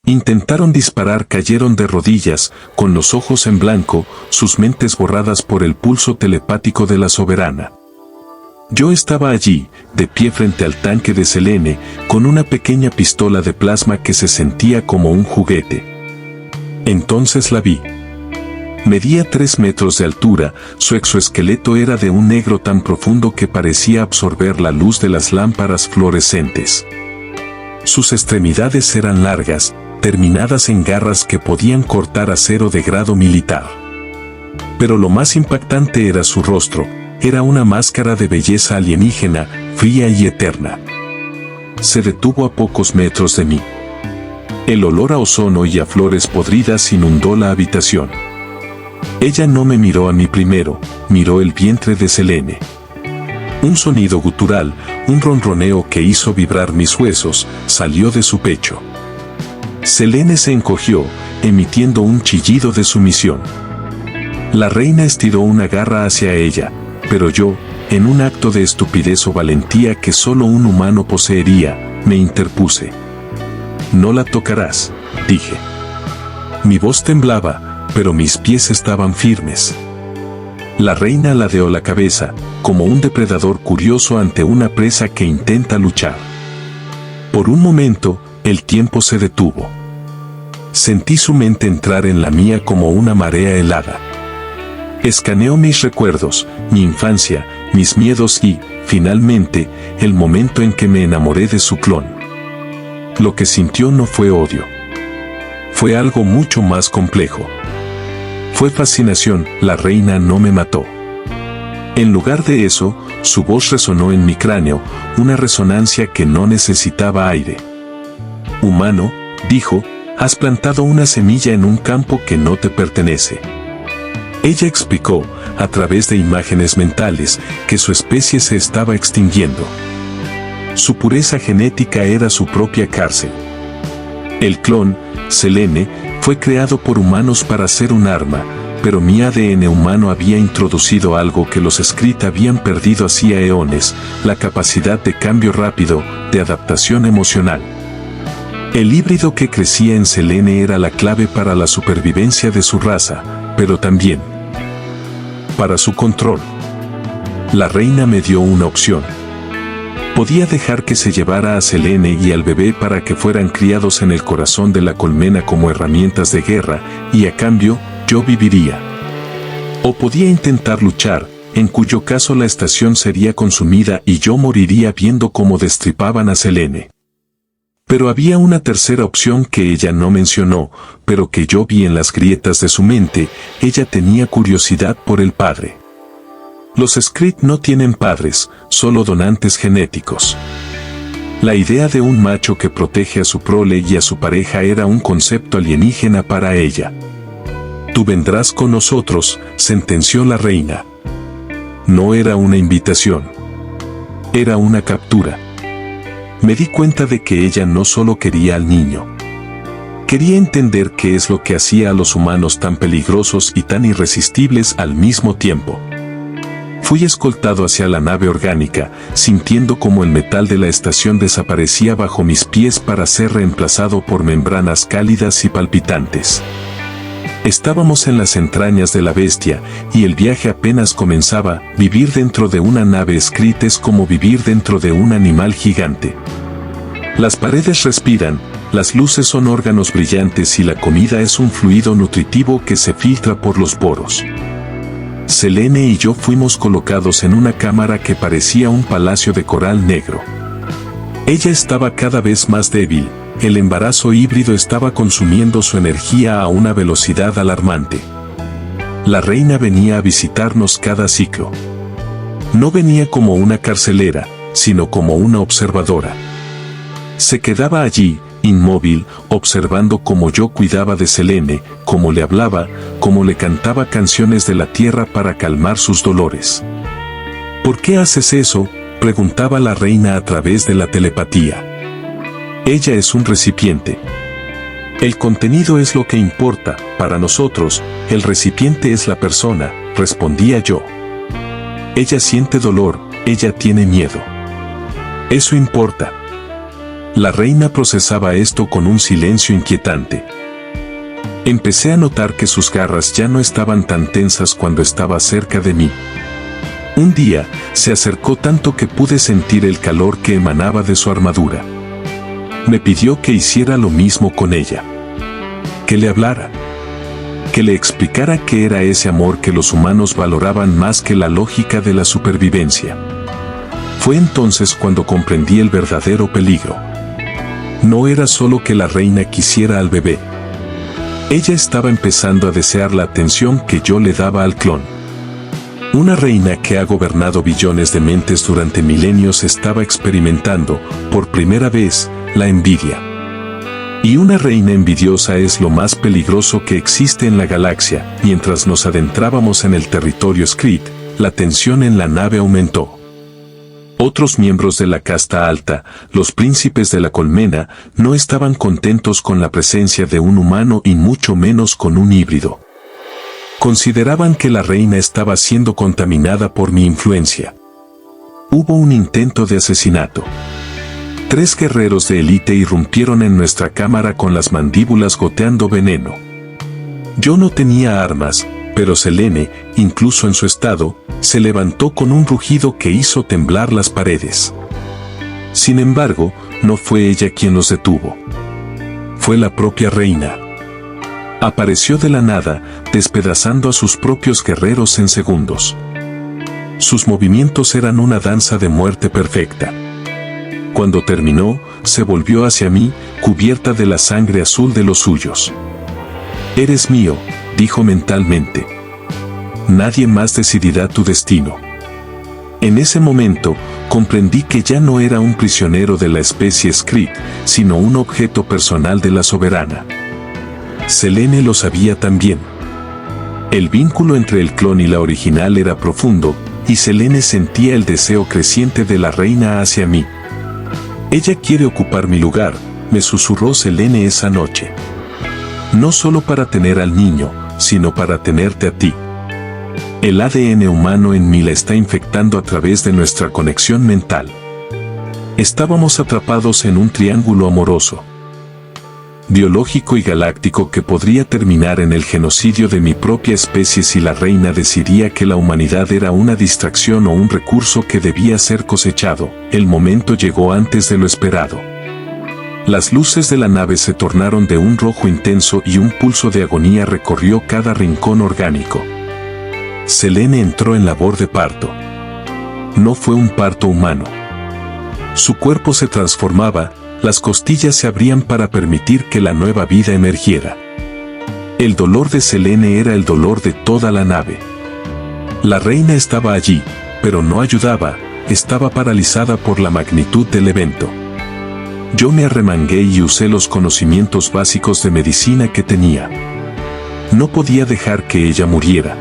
Intentaron disparar, cayeron de rodillas, con los ojos en blanco, sus mentes borradas por el pulso telepático de la soberana. Yo estaba allí, de pie frente al tanque de Selene, con una pequeña pistola de plasma que se sentía como un juguete. Entonces la vi. Medía 3 metros de altura, su exoesqueleto era de un negro tan profundo que parecía absorber la luz de las lámparas fluorescentes. Sus extremidades eran largas, terminadas en garras que podían cortar acero de grado militar. Pero lo más impactante era su rostro, era una máscara de belleza alienígena, fría y eterna. Se detuvo a pocos metros de mí. El olor a ozono y a flores podridas inundó la habitación. Ella no me miró a mí primero, miró el vientre de Selene. Un sonido gutural, un ronroneo que hizo vibrar mis huesos, salió de su pecho. Selene se encogió, emitiendo un chillido de sumisión. La reina estiró una garra hacia ella, pero yo, en un acto de estupidez o valentía que solo un humano poseería, me interpuse. «No la tocarás», dije. Mi voz temblaba, pero mis pies estaban firmes. La reina ladeó la cabeza, como un depredador curioso ante una presa que intenta luchar. Por un momento, el tiempo se detuvo. Sentí su mente entrar en la mía como una marea helada. Escaneó mis recuerdos, mi infancia, mis miedos y, finalmente, el momento en que me enamoré de su clon. Lo que sintió no fue odio. Fue algo mucho más complejo. Fue fascinación. La reina no me mató. En lugar de eso, su voz resonó en mi cráneo, una resonancia que no necesitaba aire. «Humano», dijo, «has plantado una semilla en un campo que no te pertenece». Ella explicó, a través de imágenes mentales, que su especie se estaba extinguiendo. Su pureza genética era su propia cárcel. El clon, Selene, fue creado por humanos para ser un arma, pero mi ADN humano había introducido algo que los Skrull habían perdido hacía eones, la capacidad de cambio rápido, de adaptación emocional. El híbrido que crecía en Selene era la clave para la supervivencia de su raza, pero también para su control. La reina me dio una opción. Podía dejar que se llevara a Selene y al bebé para que fueran criados en el corazón de la colmena como herramientas de guerra, y a cambio, yo viviría. O podía intentar luchar, en cuyo caso la estación sería consumida y yo moriría viendo cómo destripaban a Selene. Pero había una tercera opción que ella no mencionó, pero que yo vi en las grietas de su mente. Ella tenía curiosidad por el padre. Los Skrull no tienen padres, solo donantes genéticos. La idea de un macho que protege a su prole y a su pareja era un concepto alienígena para ella. «Tú vendrás con nosotros», sentenció la reina. No era una invitación. Era una captura. Me di cuenta de que ella no solo quería al niño. Quería entender qué es lo que hacía a los humanos tan peligrosos y tan irresistibles al mismo tiempo. Fui escoltado hacia la nave orgánica, sintiendo como el metal de la estación desaparecía bajo mis pies para ser reemplazado por membranas cálidas y palpitantes. Estábamos en las entrañas de la bestia, y el viaje apenas comenzaba. Vivir dentro de una nave Skrull es como vivir dentro de un animal gigante. Las paredes respiran, las luces son órganos brillantes y la comida es un fluido nutritivo que se filtra por los poros. Selene y yo fuimos colocados en una cámara que parecía un palacio de coral negro. Ella estaba cada vez más débil. El embarazo híbrido estaba consumiendo su energía a una velocidad alarmante. La reina venía a visitarnos cada ciclo. No venía como una carcelera, sino como una observadora. Se quedaba allí, inmóvil, observando cómo yo cuidaba de Selene, cómo le hablaba, cómo le cantaba canciones de la tierra para calmar sus dolores. «¿Por qué haces eso?», preguntaba la reina a través de la telepatía. «Ella es un recipiente. El contenido es lo que importa, para nosotros, el recipiente es la persona», respondía yo. «Ella siente dolor, ella tiene miedo. Eso importa. La reina procesaba esto con un silencio inquietante. Empecé a notar que sus garras ya no estaban tan tensas cuando estaba cerca de mí. Un día, se acercó tanto que pude sentir el calor que emanaba de su armadura. Me pidió que hiciera lo mismo con ella. Que le hablara. Que le explicara qué era ese amor que los humanos valoraban más que la lógica de la supervivencia. Fue entonces cuando comprendí el verdadero peligro. No era solo que la reina quisiera al bebé. Ella estaba empezando a desear la atención que yo le daba al clon. Una reina que ha gobernado billones de mentes durante milenios estaba experimentando, por primera vez, la envidia. Y una reina envidiosa es lo más peligroso que existe en la galaxia. Mientras nos adentrábamos en el territorio Skrit, la tensión en la nave aumentó. Otros miembros de la casta alta, los príncipes de la colmena, no estaban contentos con la presencia de un humano y mucho menos con un híbrido. Consideraban que la reina estaba siendo contaminada por mi influencia. Hubo un intento de asesinato. 3 guerreros de élite irrumpieron en nuestra cámara con las mandíbulas goteando veneno. Yo no tenía armas, pero Selene, incluso en su estado, se levantó con un rugido que hizo temblar las paredes. Sin embargo, no fue ella quien los detuvo. Fue la propia reina. Apareció de la nada, despedazando a sus propios guerreros en segundos. Sus movimientos eran una danza de muerte perfecta. Cuando terminó, se volvió hacia mí, cubierta de la sangre azul de los suyos. «Eres mío», dijo mentalmente. «Nadie más decidirá tu destino». En ese momento, comprendí que ya no era un prisionero de la especie Skrit, sino un objeto personal de la soberana. Selene lo sabía también. El vínculo entre el clon y la original era profundo, y Selene sentía el deseo creciente de la reina hacia mí. «Ella quiere ocupar mi lugar», me susurró Selene esa noche. «No solo para tener al niño, sino para tenerte a ti. El ADN humano en mí la está infectando a través de nuestra conexión mental». Estábamos atrapados en un triángulo amoroso, biológico y galáctico que podría terminar en el genocidio de mi propia especie si la reina decidía que la humanidad era una distracción o un recurso que debía ser cosechado. El momento llegó antes de lo esperado. Las luces de la nave se tornaron de un rojo intenso y un pulso de agonía recorrió cada rincón orgánico. Selene entró en labor de parto. No fue un parto humano. Su cuerpo se transformaba, las costillas se abrían para permitir que la nueva vida emergiera. El dolor de Selene era el dolor de toda la nave. La reina estaba allí, pero no ayudaba, estaba paralizada por la magnitud del evento. Yo me arremangué y usé los conocimientos básicos de medicina que tenía. No podía dejar que ella muriera.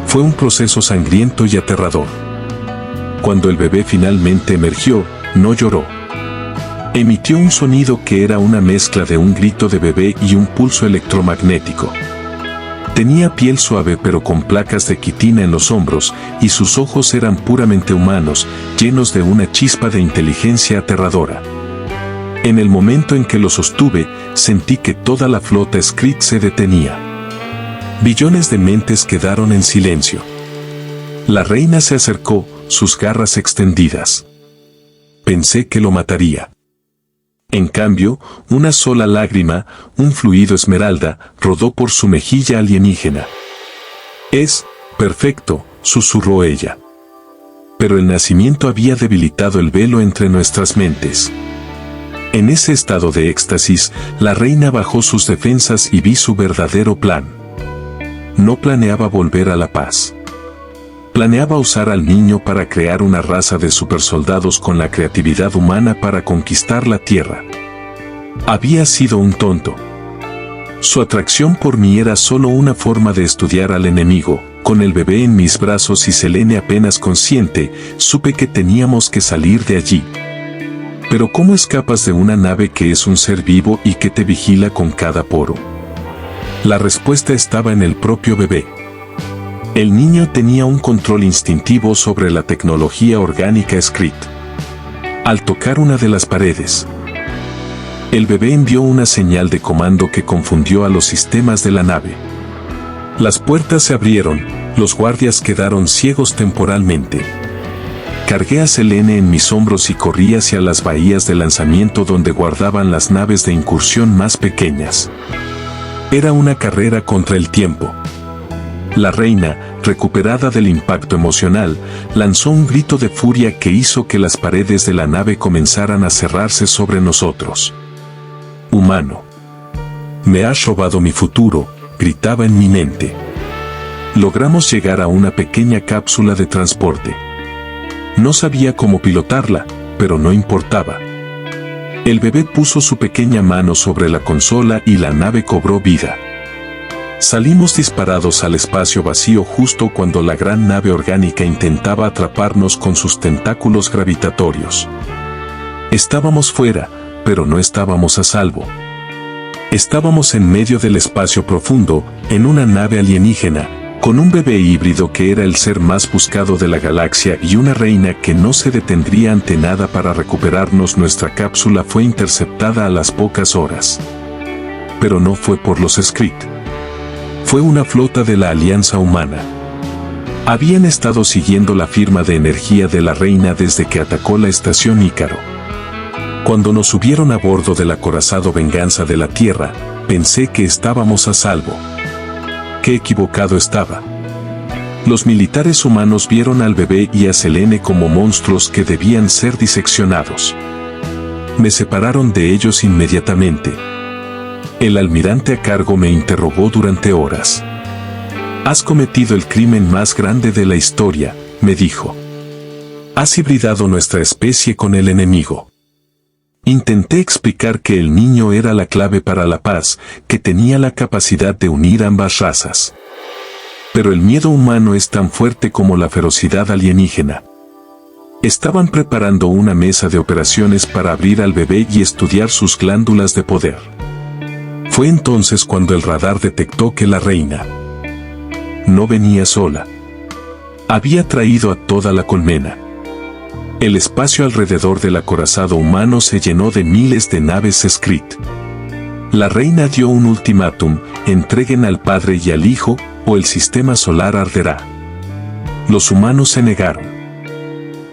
Fue un proceso sangriento y aterrador. Cuando el bebé finalmente emergió, no lloró. Emitió un sonido que era una mezcla de un grito de bebé y un pulso electromagnético. Tenía piel suave pero con placas de quitina en los hombros, y sus ojos eran puramente humanos, llenos de una chispa de inteligencia aterradora. En el momento en que lo sostuve, sentí que toda la flota Skrit se detenía. Billones de mentes quedaron en silencio. La reina se acercó, sus garras extendidas. Pensé que lo mataría. En cambio, una sola lágrima, un fluido esmeralda, rodó por su mejilla alienígena. «Es perfecto», susurró ella. Pero el nacimiento había debilitado el velo entre nuestras mentes. En ese estado de éxtasis, la reina bajó sus defensas y vi su verdadero plan. No planeaba volver a la paz. Planeaba usar al niño para crear una raza de supersoldados con la creatividad humana para conquistar la Tierra. Había sido un tonto. Su atracción por mí era solo una forma de estudiar al enemigo. Con el bebé en mis brazos y Selene apenas consciente, supe que teníamos que salir de allí. Pero ¿cómo escapas de una nave que es un ser vivo y que te vigila con cada poro? La respuesta estaba en el propio bebé. El niño tenía un control instintivo sobre la tecnología orgánica Skrit. Al tocar una de las paredes, El bebé envió una señal de comando que confundió a los sistemas de la nave. Las puertas se abrieron, los guardias quedaron ciegos temporalmente. Cargué a Selene en mis hombros y corrí hacia las bahías de lanzamiento donde guardaban las naves de incursión más pequeñas. Era una carrera contra el tiempo. La reina, recuperada del impacto emocional, lanzó un grito de furia que hizo que las paredes de la nave comenzaran a cerrarse sobre nosotros. Humano. Me has robado mi futuro, gritaba en mi mente. Logramos llegar a una pequeña cápsula de transporte. No sabía cómo pilotarla, pero no importaba. El bebé puso su pequeña mano sobre la consola y la nave cobró vida. Salimos disparados al espacio vacío justo cuando la gran nave orgánica intentaba atraparnos con sus tentáculos gravitatorios. Estábamos fuera, pero no estábamos a salvo. Estábamos en medio del espacio profundo, en una nave alienígena, con un bebé híbrido que era el ser más buscado de la galaxia y una reina que no se detendría ante nada para recuperarnos. Nuestra cápsula fue interceptada a las pocas horas. Pero no fue por los Skrit. Fue una flota de la Alianza Humana. Habían estado siguiendo la firma de energía de la reina desde que atacó la estación Ícaro. Cuando nos subieron a bordo del acorazado Venganza de la Tierra, pensé que estábamos a salvo. Qué equivocado estaba. Los militares humanos vieron al bebé y a Selene como monstruos que debían ser diseccionados. Me separaron de ellos inmediatamente. El almirante a cargo me interrogó durante horas. «Has cometido el crimen más grande de la historia», me dijo. «Has hibridado nuestra especie con el enemigo». Intenté explicar que el niño era la clave para la paz, que tenía la capacidad de unir ambas razas. Pero el miedo humano es tan fuerte como la ferocidad alienígena. Estaban preparando una mesa de operaciones para abrir al bebé y estudiar sus glándulas de poder. Fue entonces cuando el radar detectó que la reina no venía sola. Había traído a toda la colmena. El espacio alrededor del acorazado humano se llenó de miles de naves Skrit. La reina dio un ultimátum: entreguen al padre y al hijo, o el sistema solar arderá. Los humanos se negaron.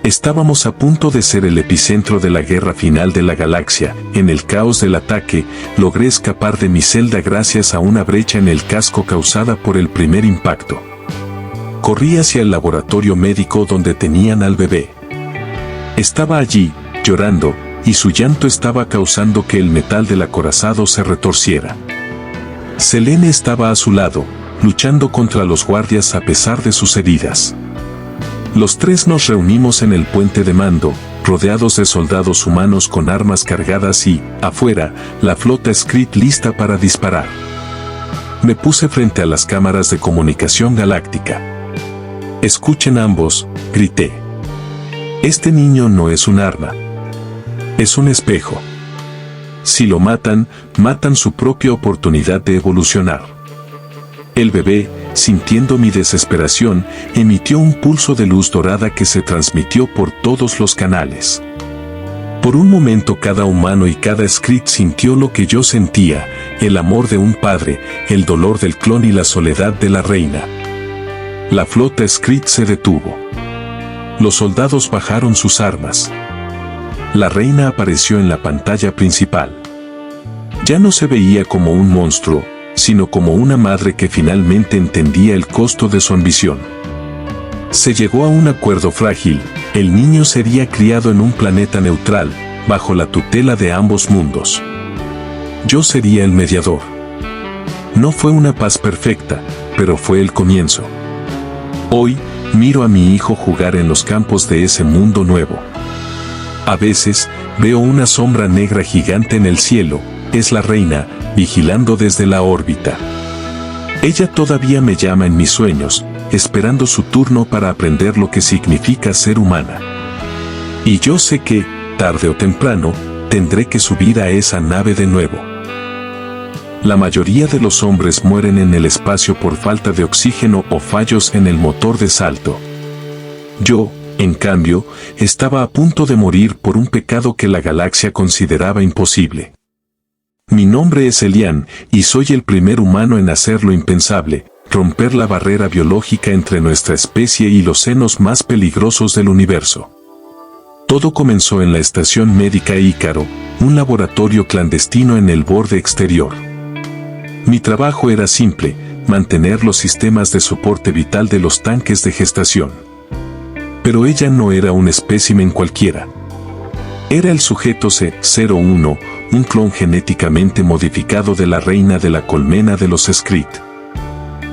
Estábamos a punto de ser el epicentro de la guerra final de la galaxia. En el caos del ataque, logré escapar de mi celda gracias a una brecha en el casco causada por el primer impacto. Corrí hacia el laboratorio médico donde tenían al bebé. Estaba allí, llorando, y su llanto estaba causando que el metal del acorazado se retorciera. Selene estaba a su lado, luchando contra los guardias a pesar de sus heridas. Los tres nos reunimos en el puente de mando, rodeados de soldados humanos con armas cargadas y, afuera, la flota Skrit lista para disparar. Me puse frente a las cámaras de comunicación galáctica. «Escuchen ambos», grité. «Este niño no es un arma. Es un espejo. Si lo matan, matan su propia oportunidad de evolucionar». El bebé, sintiendo mi desesperación, emitió un pulso de luz dorada que se transmitió por todos los canales. Por un momento cada humano y cada Skrit sintió lo que yo sentía: el amor de un padre, el dolor del clon y la soledad de la reina. La flota Skrit se detuvo. Los soldados bajaron sus armas. La reina apareció en la pantalla principal. Ya no se veía como un monstruo, sino como una madre que finalmente entendía el costo de su ambición. Se llegó a un acuerdo frágil: el niño sería criado en un planeta neutral, bajo la tutela de ambos mundos. Yo sería el mediador. No fue una paz perfecta, pero fue el comienzo. Hoy, miro a mi hijo jugar en los campos de ese mundo nuevo. A veces, veo una sombra negra gigante en el cielo. Es la reina, vigilando desde la órbita. Ella todavía me llama en mis sueños, esperando su turno para aprender lo que significa ser humana. Y yo sé que, tarde o temprano, tendré que subir a esa nave de nuevo. La mayoría de los hombres mueren en el espacio por falta de oxígeno o fallos en el motor de salto. Yo, en cambio, estaba a punto de morir por un pecado que la galaxia consideraba imposible. Mi nombre es Elian, y soy el primer humano en hacer lo impensable, romper la barrera biológica entre nuestra especie y los senos más peligrosos del universo. Todo comenzó en la estación médica Ícaro, un laboratorio clandestino en el borde exterior. Mi trabajo era simple, mantener los sistemas de soporte vital de los tanques de gestación. Pero ella no era un espécimen cualquiera. Era el sujeto C-01, un clon genéticamente modificado de la reina de la colmena de los Skrit.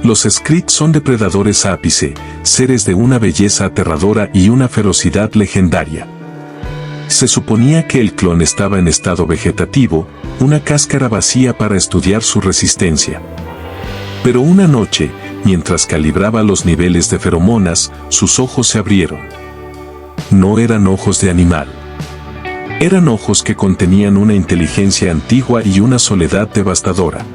Los Skrit son depredadores ápice, seres de una belleza aterradora y una ferocidad legendaria. Se suponía que el clon estaba en estado vegetativo, una cáscara vacía para estudiar su resistencia. Pero una noche, mientras calibraba los niveles de feromonas, sus ojos se abrieron. No eran ojos de animal. Eran ojos que contenían una inteligencia antigua y una soledad devastadora.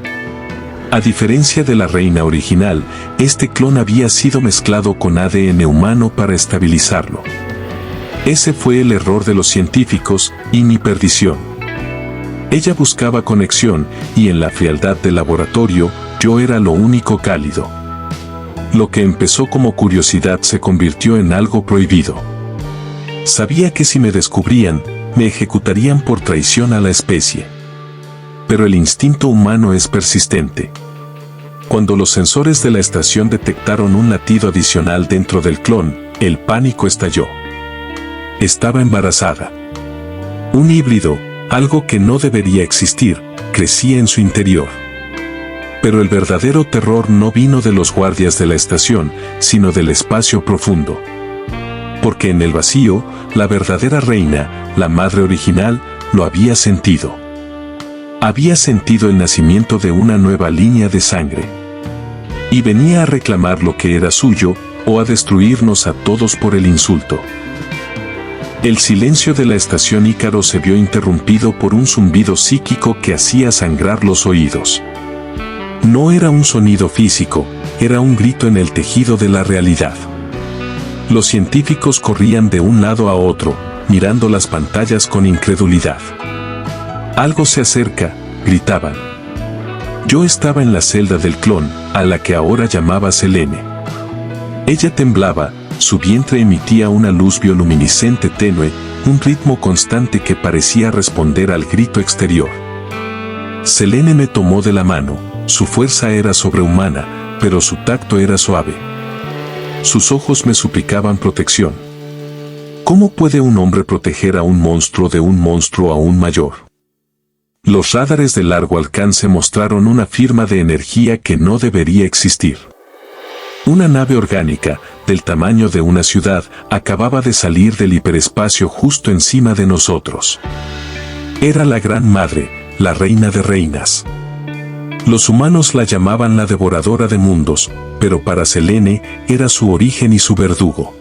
A diferencia de la reina original, este clon había sido mezclado con ADN humano para estabilizarlo. Ese fue el error de los científicos y mi perdición. Ella buscaba conexión y en la frialdad del laboratorio, yo era lo único cálido. Lo que empezó como curiosidad se convirtió en algo prohibido. Sabía que si me descubrían, me ejecutarían por traición a la especie. Pero el instinto humano es persistente. Cuando los sensores de la estación detectaron un latido adicional dentro del clon, el pánico estalló. Estaba embarazada. Un híbrido, algo que no debería existir, crecía en su interior. Pero el verdadero terror no vino de los guardias de la estación, sino del espacio profundo. Porque en el vacío, la verdadera reina, la madre original, lo había sentido. Había sentido el nacimiento de una nueva línea de sangre. Y venía a reclamar lo que era suyo, o a destruirnos a todos por el insulto. El silencio de la estación Ícaro se vio interrumpido por un zumbido psíquico que hacía sangrar los oídos. No era un sonido físico, era un grito en el tejido de la realidad. Los científicos corrían de un lado a otro, mirando las pantallas con incredulidad. Algo se acerca, gritaban. Yo estaba en la celda del clon, a la que ahora llamaba Selene. Ella temblaba, su vientre emitía una luz bioluminiscente tenue, un ritmo constante que parecía responder al grito exterior. Selene me tomó de la mano, su fuerza era sobrehumana, pero su tacto era suave. Sus ojos me suplicaban protección. ¿Cómo puede un hombre proteger a un monstruo de un monstruo aún mayor? Los radares de largo alcance mostraron una firma de energía que no debería existir. Una nave orgánica, del tamaño de una ciudad, acababa de salir del hiperespacio justo encima de nosotros. Era la Gran Madre, la Reina de Reinas. Los humanos la llamaban la Devoradora de Mundos, pero para Selene era su origen y su verdugo.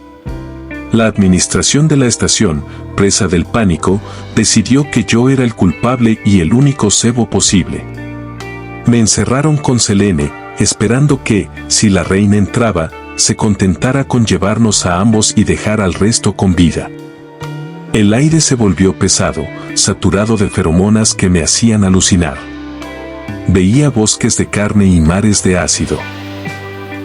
La administración de la estación, presa del pánico, decidió que yo era el culpable y el único cebo posible. Me encerraron con Selene, esperando que, si la reina entraba, se contentara con llevarnos a ambos y dejar al resto con vida. El aire se volvió pesado, saturado de feromonas que me hacían alucinar. Veía bosques de carne y mares de ácido.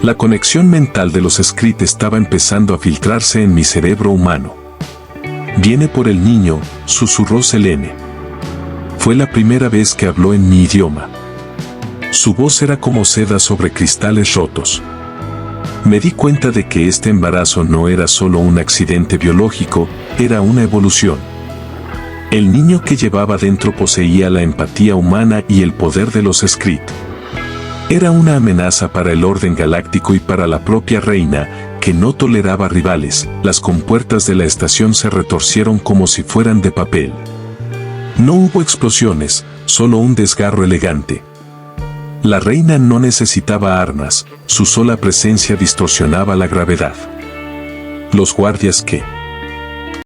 La conexión mental de los Skrit estaba empezando a filtrarse en mi cerebro humano. Viene por el niño, susurró Selene. Fue la primera vez que habló en mi idioma. Su voz era como seda sobre cristales rotos. Me di cuenta de que este embarazo no era solo un accidente biológico, era una evolución. El niño que llevaba dentro poseía la empatía humana y el poder de los Skrit. Era una amenaza para el orden galáctico y para la propia reina, que no toleraba rivales. Las compuertas de la estación se retorcieron como si fueran de papel. No hubo explosiones, solo un desgarro elegante. La reina no necesitaba armas, su sola presencia distorsionaba la gravedad. Los guardias que